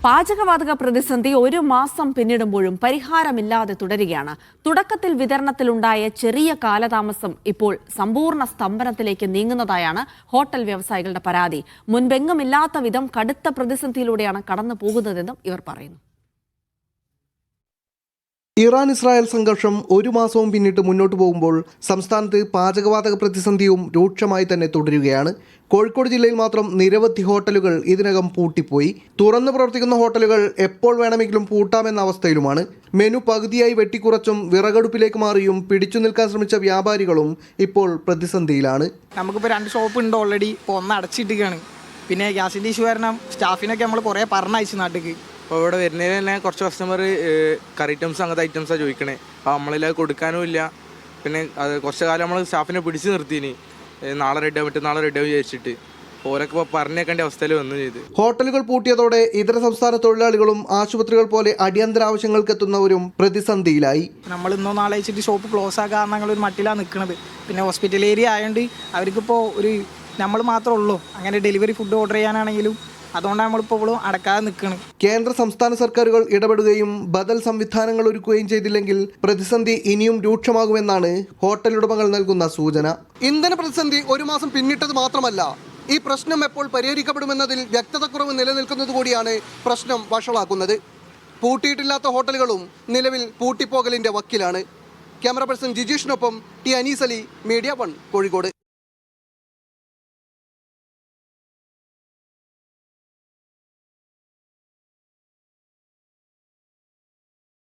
പാചകവാതക പ്രതിസന്ധി ഒരു മാസം പിന്നിടുമ്പോഴും പരിഹാരമില്ലാതെ തുടരുകയാണ്. തുടക്കത്തിൽ വിതരണത്തിലുണ്ടായ ചെറിയ കാലതാമസം ഇപ്പോൾ സമ്പൂർണ്ണ സ്തംഭനത്തിലേക്ക് നീങ്ങുന്നതായാണ് ഹോട്ടൽ വ്യവസായികളുടെ പരാതി. മുൻപെങ്ങുമില്ലാത്ത വിധം കടുത്ത പ്രതിസന്ധിയിലൂടെയാണ് കടന്നു പോകുന്നതെന്നും ഇവർ പറയുന്നു. ഇറാൻ-ഇസ്രായേൽ സംഘർഷം ഒരു മാസവും പിന്നിട്ട് മുന്നോട്ട് പോകുമ്പോൾ സംസ്ഥാനത്ത് പാചകവാതക പ്രതിസന്ധിയും രൂക്ഷമായി തന്നെ തുടരുകയാണ്. കോഴിക്കോട് ജില്ലയിൽ മാത്രം നിരവധി ഹോട്ടലുകൾ ഇതിനകം പൂട്ടിപ്പോയി. തുറന്നു പ്രവർത്തിക്കുന്ന ഹോട്ടലുകൾ എപ്പോൾ വേണമെങ്കിലും പൂട്ടാമെന്ന അവസ്ഥയിലുമാണ്. മെനു പകുതിയായി വെട്ടിക്കുറച്ചും വിറകടുപ്പിലേക്ക് മാറിയും പിടിച്ചു നിൽക്കാൻ ശ്രമിച്ച വ്യാപാരികളും ഇപ്പോൾ പ്രതിസന്ധിയിലാണ്. നമുക്കിപ്പോൾ 2 ഷോപ്പ് ഉണ്ട് ഓൾറെഡി. ഇപ്പോൾ ഒന്ന് അടച്ചിട്ടിരിക്കുകയാണ്. പിന്നെ ഗ്യാസിൻ്റെ ഇഷ്യൂ കാരണം സ്റ്റാഫിനൊക്കെ നമ്മൾ കുറേ പറഞ്ഞയച്ചു നാട്ടിലേക്ക്. അപ്പോൾ ഇവിടെ വരുന്നതിന് തന്നെ കുറച്ച് കസ്റ്റമർ കറി ഐറ്റംസ് അങ്ങനത്തെ ഐറ്റംസാണ് ചോദിക്കണേ. അപ്പോൾ നമ്മളിത് കൊടുക്കാനും ഇല്ല. പിന്നെ അത് കുറച്ച് കാലം നമ്മൾ സ്റ്റാഫിനെ പിടിച്ച് നിർത്തിയിനി, നാളെ റെഡിയാവും മറ്റന്നാളെ റെഡിയാവും വിചാരിച്ചിട്ട്. ഓരൊക്കെ ഇപ്പോൾ പറഞ്ഞേക്കേണ്ട അവസ്ഥയിൽ വന്നു ചെയ്ത്. ഹോട്ടലുകൾ പൂട്ടിയതോടെ ഇതര സംസ്ഥാന തൊഴിലാളികളും ആശുപത്രികൾ പോലെ അടിയന്തര ആവശ്യങ്ങൾക്ക് എത്തുന്നവരും പ്രതിസന്ധിയിലായി. നമ്മൾ ഇന്നോ നാളെ വെച്ചിട്ട് ഷോപ്പ് ക്ലോസ് ആക്കാൻ ഞങ്ങളൊരു മട്ടിലാണ് നിൽക്കുന്നത്. പിന്നെ ഹോസ്പിറ്റൽ ഏരിയ ആയതുകൊണ്ട് അവർക്കിപ്പോൾ നമ്മൾ മാത്രമേ ഉള്ളൂ അങ്ങനെ ഡെലിവറി ഫുഡ് ഓർഡർ ചെയ്യാനാണെങ്കിലും. അതുകൊണ്ടാണ് നമ്മളിപ്പോൾ ഇപ്പോഴും അടക്കാതെ നിൽക്കുന്നത്. കേന്ദ്ര സംസ്ഥാന സർക്കാരുകൾ ഇടപെടുകയും ബദൽ സംവിധാനങ്ങൾ ഒരുക്കുകയും ചെയ്തില്ലെങ്കിൽ പ്രതിസന്ധി ഇനിയും രൂക്ഷമാകുമെന്നാണ് ഹോട്ടൽ ഉടമകൾ നൽകുന്ന സൂചന. ഇന്ധന പ്രതിസന്ധി ഒരു മാസം പിന്നിട്ടത് മാത്രമല്ല, ഈ പ്രശ്നം എപ്പോൾ പരിഹരിക്കപ്പെടുമെന്നതിൽ വ്യക്തതക്കുറവ് നിലനിൽക്കുന്നത് കൂടിയാണ് പ്രശ്നം വഷളാക്കുന്നത്. പൂട്ടിയിട്ടില്ലാത്ത ഹോട്ടലുകളും നിലവിൽ പൂട്ടിപ്പോകലിൻ്റെ വക്കിലാണ്. ക്യാമറ പേഴ്സൺ ജിജീഷിനൊപ്പം ടി അനീസ് അലി, മീഡിയ 1 കോഴിക്കോട്.